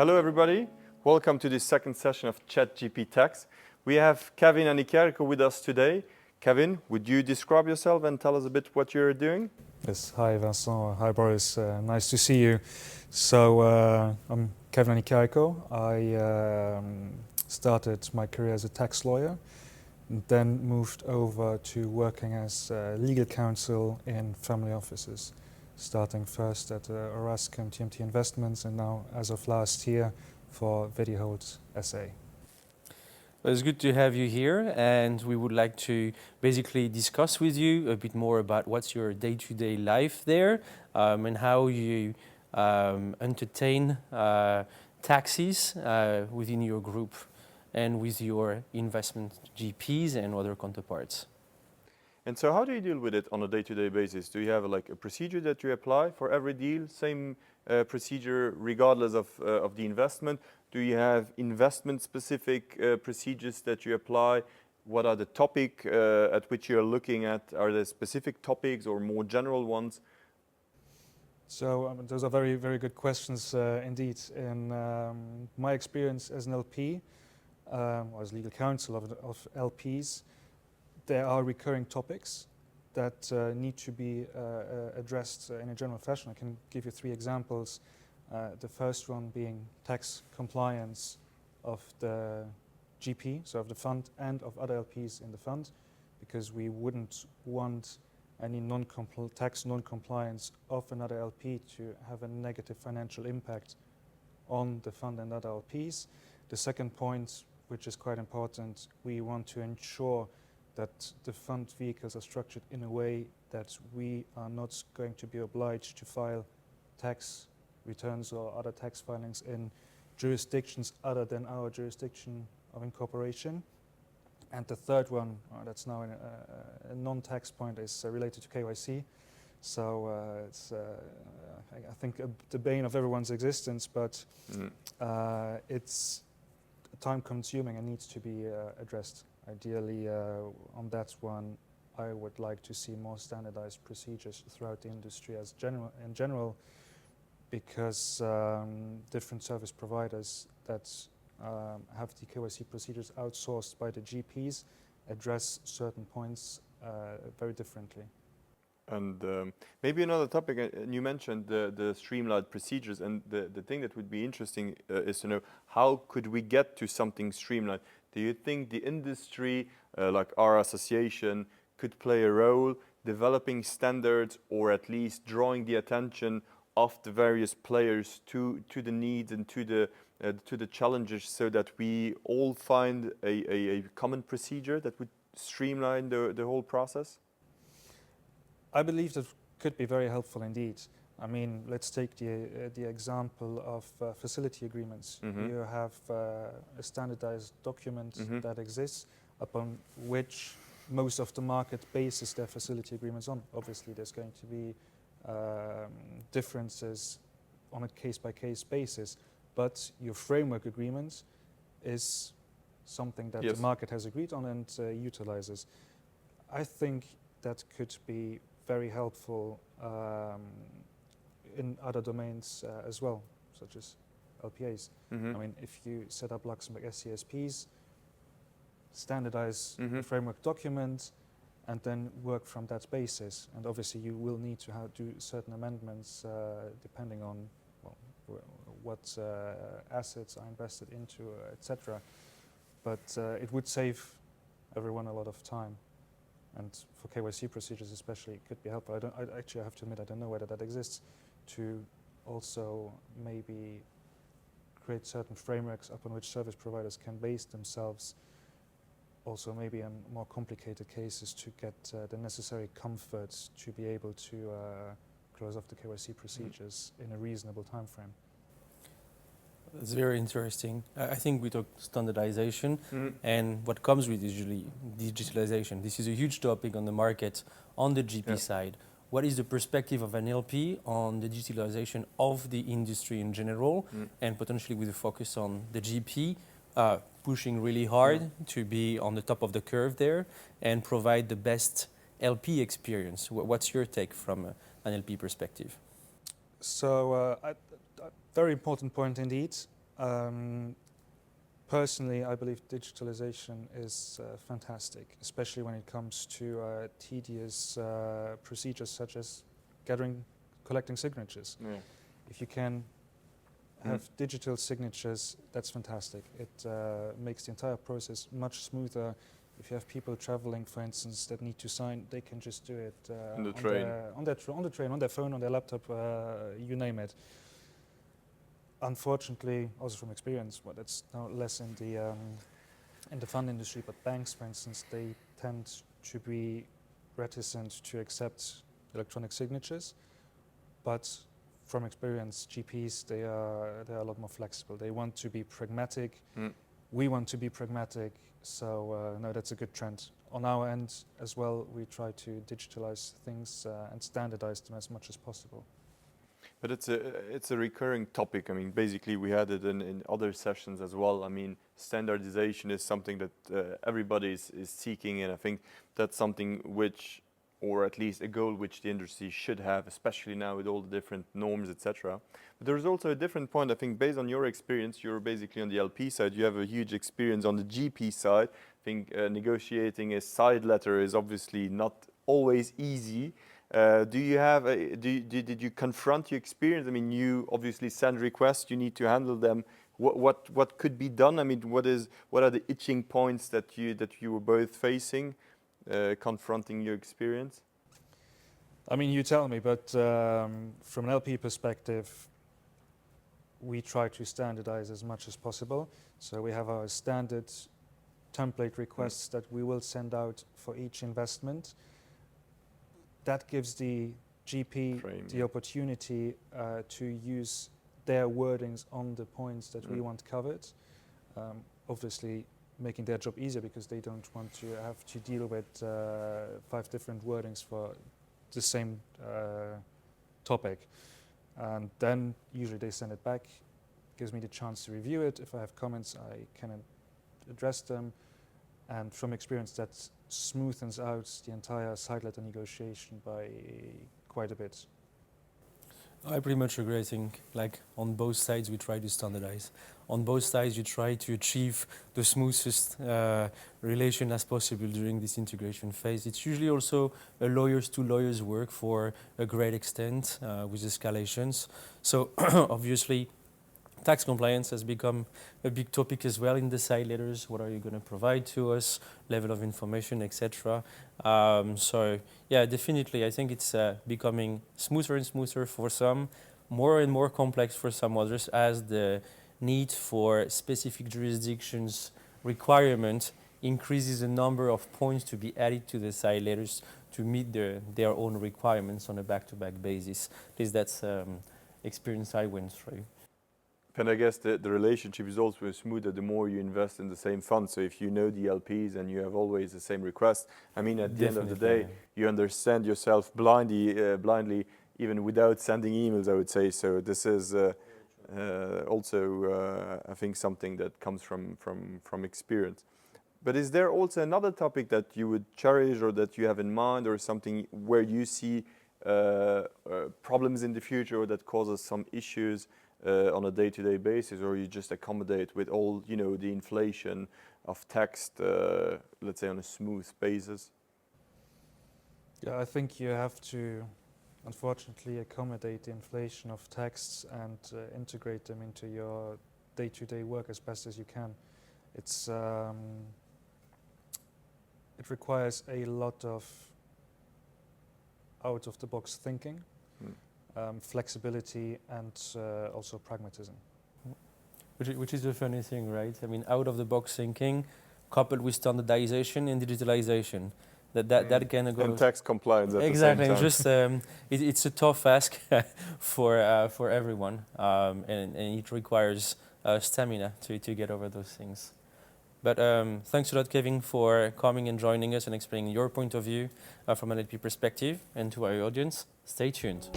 Hello everybody, welcome to this second session of ChatGPT Tax. We have Kevin Annicchiarico with us today. Kevin, would you describe yourself and tell us a bit what you're doing? Yes, hi Vincent, hi Boris, nice to see you. So I'm Kevin Annicchiarico. I started my career as a tax lawyer, then moved over to working as legal counsel in family offices, starting first at Orascom TMT Investments and now, as of last year, for Vedihold SA. Well, it's good to have you here, and we would like to basically discuss with you a bit more about what's your day-to-day life there and how you entertain taxes within your group and with your investment GPs and other counterparts. And so how do you deal with it on a day-to-day basis? Do you have like a procedure that you apply for every deal, same procedure regardless of the investment? Do you have investment-specific procedures that you apply? What are the topic at which you're looking at? Are there specific topics or more general ones? So those are very, very good questions indeed. In my experience as an LP, or as legal counsel of LPs, there are recurring topics that need to be addressed in a general fashion. I can give you 3 examples. The first one being tax compliance of the GP, so of the fund and of other LPs in the fund, because we wouldn't want any tax non-compliance of another LP to have a negative financial impact on the fund and other LPs. The second point, which is quite important, we want to ensure that the fund vehicles are structured in a way that we are not going to be obliged to file tax returns or other tax filings in jurisdictions other than our jurisdiction of incorporation. And the third one, that's now a non-tax point, is related to KYC. So it's, I think, the bane of everyone's existence, but it's time-consuming and needs to be addressed. Ideally, on that one, I would like to see more standardized procedures throughout the industry in general, because different service providers that have the KYC procedures outsourced by the GPs address certain points very differently. And maybe another topic, and you mentioned the streamlined procedures, and the thing that would be interesting is to know how could we get to something streamlined? Do you think the industry, like our association, could play a role developing standards or at least drawing the attention of the various players to the needs and to the challenges, so that we all find a common procedure that would streamline the whole process? I believe that could be very helpful indeed. I mean, let's take the example of facility agreements. You have a standardized document that exists upon which most of the market bases their facility agreements on. Obviously, there's going to be differences on a case-by-case basis, but your framework agreement is something that the market has agreed on and utilizes. I think that could be very helpful in other domains as well, such as LPEAs. I mean, if you set up Luxembourg SCSPs, standardize the framework document, and then work from that basis. And obviously you will need to do certain amendments depending on what assets are invested into, etc. But it would save everyone a lot of time. And for KYC procedures especially, it could be helpful. I actually have to admit, I don't know whether that exists, to also maybe create certain frameworks upon which service providers can base themselves, also maybe in more complicated cases, to get the necessary comforts to be able to close off the KYC procedures in a reasonable time frame. That's very interesting. I think we talk standardization, and what comes with usually digitalization. This is a huge topic on the market on the GP side. What is the perspective of an LP on the digitalization of the industry in general, and potentially with a focus on the GP, pushing really hard to be on the top of the curve there and provide the best LP experience? What's your take from an LP perspective? So, a very important point indeed. Personally, I believe digitalization is fantastic, especially when it comes to tedious procedures such as collecting signatures. Yeah. If you can have digital signatures, that's fantastic. It makes the entire process much smoother. If you have people traveling, for instance, that need to sign, they can just do it On the train. on the train, on their phone, on their laptop, you name it. Unfortunately, also from experience, well, that's now less in the fund industry, but banks, for instance, they tend to be reticent to accept electronic signatures. But from experience, GPs, they are a lot more flexible. They want to be pragmatic. We want to be pragmatic. So no, that's a good trend. On our end as well, we try to digitalize things and standardize them as much as possible. But it's a recurring topic. I mean, basically, we had it in other sessions as well. I mean, standardization is something that everybody is seeking, and I think that's something which, or at least a goal which the industry should have, especially now with all the different norms, etc. But there's also a different point. I think based on your experience, you're basically on the LP side. You have a huge experience on the GP side. I think negotiating a side letter is obviously not always easy. Did you confront your experience? I mean, you obviously send requests, you need to handle them. What could be done? I mean, what are the itching points that you were both facing, confronting your experience? I mean, you tell me, but from an LP perspective, we try to standardize as much as possible. So we have our standard template requests that we will send out for each investment. That gives the GP the opportunity to use their wordings on the points that we want covered. Obviously, making their job easier because they don't want to have to deal with 5 different wordings for the same topic. And then usually they send it back, gives me the chance to review it. If I have comments, I can address them. And from experience, that smoothens out the entire side letter negotiation by quite a bit. I pretty much agree. I think, like, on both sides, we try to standardize. On both sides, you try to achieve the smoothest relation as possible during this integration phase. It's usually also a lawyers to lawyers work for a great extent with escalations. So obviously, tax compliance has become a big topic as well in the side letters. What are you going to provide to us? Level of information, etc. So yeah, definitely, I think it's becoming smoother and smoother for some, more and more complex for some others, as the need for specific jurisdictions requirement increases the number of points to be added to the side letters to meet their own requirements on a back-to-back basis. At least that's experience I went through. And I guess the relationship is also smoother the more you invest in the same fund. So if you know the LPs and you have always the same request, I mean, at the end of the day, you understand yourself blindly, even without sending emails, I would say. So this is also, I think, something that comes from experience. But is there also another topic that you would cherish or that you have in mind, or something where you see problems in the future or that causes some issues on a day-to-day basis, or you just accommodate with all, you know, the inflation of text, let's say, on a smooth basis? Yeah, I think you have to, unfortunately, accommodate the inflation of texts and integrate them into your day-to-day work as best as you can. It's it requires a lot of out-of-the-box thinking. Flexibility and also pragmatism. Which is the funny thing, right? I mean, out-of-the-box thinking coupled with standardization and digitalization. That kind of goes... And tax compliance at exactly, the same time. It's a tough ask for everyone, and it requires stamina to get over those things. But thanks a lot, Kevin, for coming and joining us and explaining your point of view from an LP perspective. And to our audience, stay tuned.